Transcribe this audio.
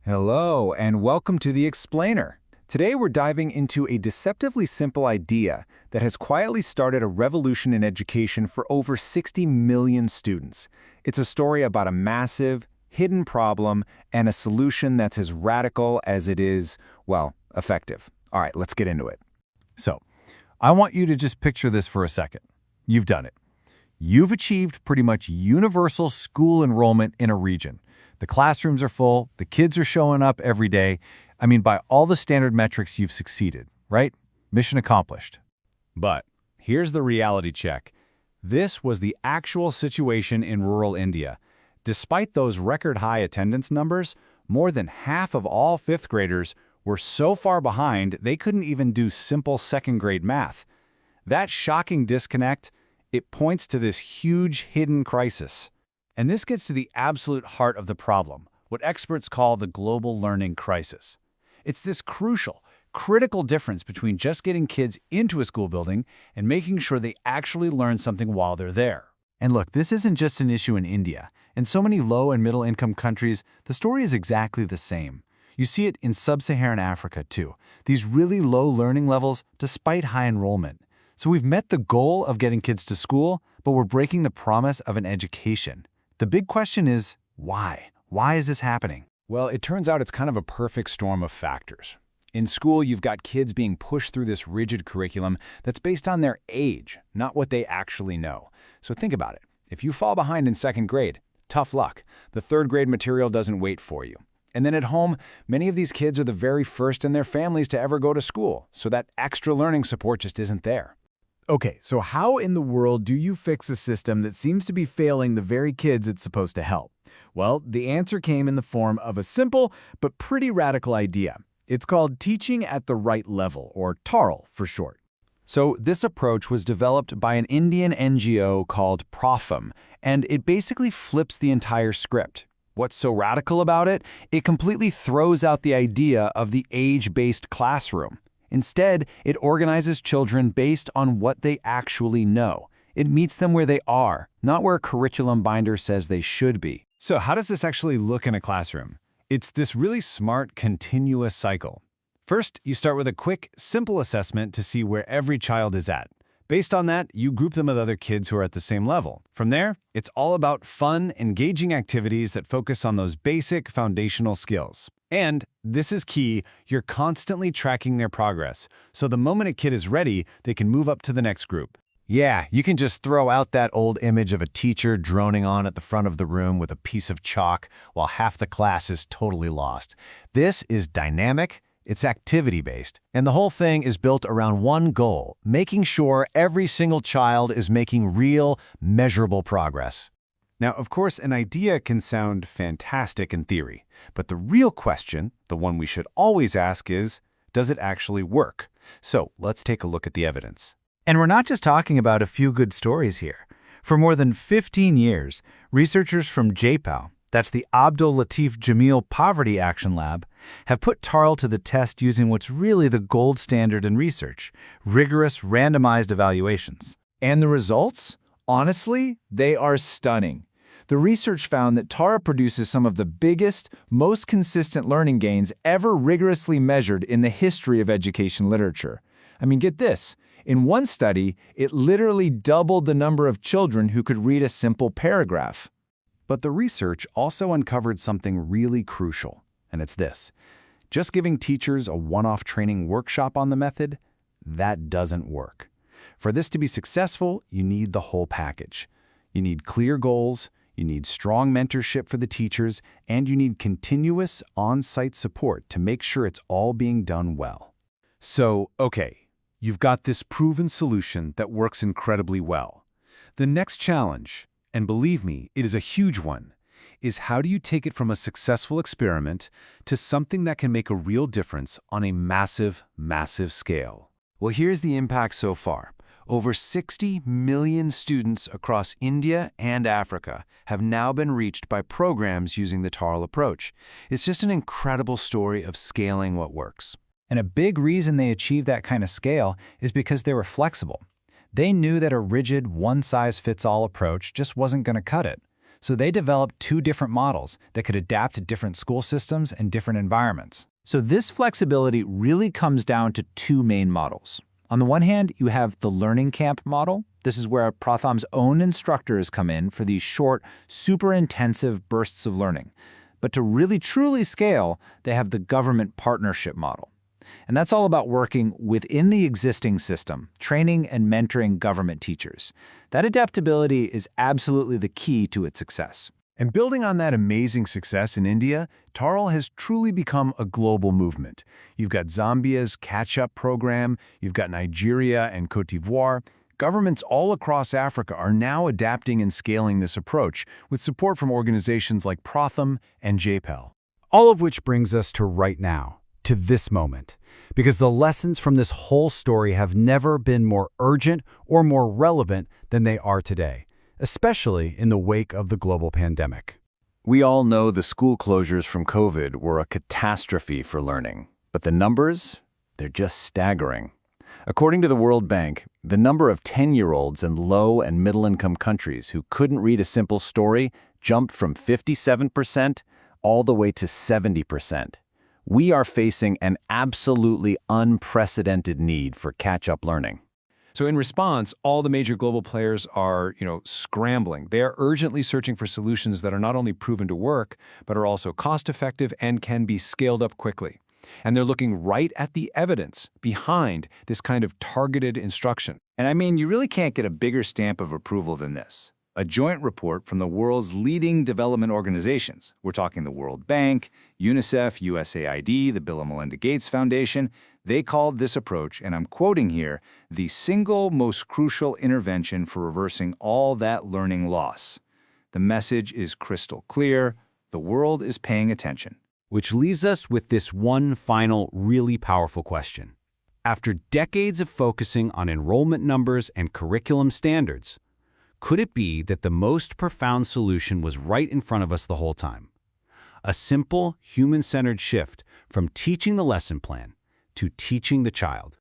Hello, and welcome to The Explainer. Today we're diving into a deceptively simple idea that has quietly started a revolution in education for over 60 million students. It's a story about a massive, hidden problem and a solution that's as radical as it is, well, effective. All right, let's get into it. So, I want you to just picture this for a second. You've done it. You've achieved pretty much universal school enrollment in a region. The classrooms are full, the kids are showing up every day. I mean, by all the standard metrics, you've succeeded, right? Mission accomplished. But here's the reality check. This was the actual situation in rural India. Despite those record-high attendance numbers, more than half of all fifth graders were so far behind they couldn't even do simple second-grade math. That shocking disconnect, it points to this huge hidden crisis. And this gets to the absolute heart of the problem, what experts call the global learning crisis. It's this crucial, critical difference between just getting kids into a school building and making sure they actually learn something while they're there. And look, this isn't just an issue in India. In so many low and middle-income countries, the story is exactly the same. You see it in sub-Saharan Africa, too. These really low learning levels despite high enrollment. So we've met the goal of getting kids to school, but we're breaking the promise of an education. The big question is, why? Why is this happening? Well, it turns out it's kind of a perfect storm of factors. In school, you've got kids being pushed through this rigid curriculum that's based on their age, not what they actually know. So think about it. If you fall behind in second grade, tough luck. The third grade material doesn't wait for you. And then at home, many of these kids are the very first in their families to ever go to school, so that extra learning support just isn't there. Okay, so how in the world do you fix a system that seems to be failing the very kids it's supposed to help? Well, the answer came in the form of a simple but pretty radical idea. It's called teaching at the right level, or TaRL for short. So this approach was developed by an Indian NGO called Pratham, and it basically flips the entire script. What's so radical about it? It completely throws out the idea of the age-based classroom. Instead, it organizes children based on what they actually know. It meets them where they are, not where a curriculum binder says they should be. So how does this actually look in a classroom? It's this really smart, continuous cycle. First, you start with a quick, simple assessment to see where every child is at. Based on that, you group them with other kids who are at the same level. From there, it's all about fun, engaging activities that focus on those basic, foundational skills. And, this is key, you're constantly tracking their progress, so the moment a kid is ready, they can move up to the next group. Yeah, you can just throw out that old image of a teacher droning on at the front of the room with a piece of chalk while half the class is totally lost. This is dynamic, it's activity-based, and the whole thing is built around one goal, making sure every single child is making real, measurable progress. Now, of course, an idea can sound fantastic in theory, but the real question, the one we should always ask is, does it actually work? So let's take a look at the evidence. And we're not just talking about a few good stories here. For more than 15 years, researchers from JPAL, that's the Abdul Latif Jameel Poverty Action Lab, have put TaRL to the test using what's really the gold standard in research, rigorous randomized evaluations. And the results? Honestly, they are stunning. The research found that TaRL produces some of the biggest, most consistent learning gains ever rigorously measured in the history of education literature. I mean, get this. In one study, it literally doubled the number of children who could read a simple paragraph. But the research also uncovered something really crucial, and it's this. Just giving teachers a one-off training workshop on the method, that doesn't work. For this to be successful, you need the whole package. You need clear goals, you need strong mentorship for the teachers, and you need continuous on-site support to make sure it's all being done well. So, okay, you've got this proven solution that works incredibly well. The next challenge, and believe me, it is a huge one, is how do you take it from a successful experiment to something that can make a real difference on a massive, massive scale? Well, here's the impact so far. Over 60 million students across India and Africa have now been reached by programs using the TaRL approach. It's just an incredible story of scaling what works. And a big reason they achieved that kind of scale is because they were flexible. They knew that a rigid, one-size-fits-all approach just wasn't going to cut it. So they developed two different models that could adapt to different school systems and different environments. So this flexibility really comes down to two main models. On the one hand, you have the learning camp model. This is where Pratham's own instructors come in for these short, super intensive bursts of learning. But to really truly scale, they have the government partnership model. And that's all about working within the existing system, training and mentoring government teachers. That adaptability is absolutely the key to its success. And building on that amazing success in India, TaRL has truly become a global movement. You've got Zambia's catch-up program, you've got Nigeria and Côte d'Ivoire. Governments all across Africa are now adapting and scaling this approach with support from organizations like Pratham and JPEL. All of which brings us to right now, to this moment, because the lessons from this whole story have never been more urgent or more relevant than they are today, especially in the wake of the global pandemic. We all know the school closures from COVID were a catastrophe for learning, but the numbers, they're just staggering. According to the World Bank, the number of 10-year-olds in low and middle-income countries who couldn't read a simple story jumped from 57% all the way to 70%. We are facing an absolutely unprecedented need for catch-up learning. So in response, all the major global players are, scrambling. They are urgently searching for solutions that are not only proven to work, but are also cost-effective and can be scaled up quickly. And they're looking right at the evidence behind this kind of targeted instruction. And I mean, you really can't get a bigger stamp of approval than this. A joint report from the world's leading development organizations. We're talking the World Bank, UNICEF, USAID, the Bill and Melinda Gates Foundation. They called this approach, and I'm quoting here, the single most crucial intervention for reversing all that learning loss. The message is crystal clear. The world is paying attention. Which leaves us with this one final, really powerful question. After decades of focusing on enrollment numbers and curriculum standards, could it be that the most profound solution was right in front of us the whole time? A simple, human-centered shift from teaching the lesson plan to teaching the child.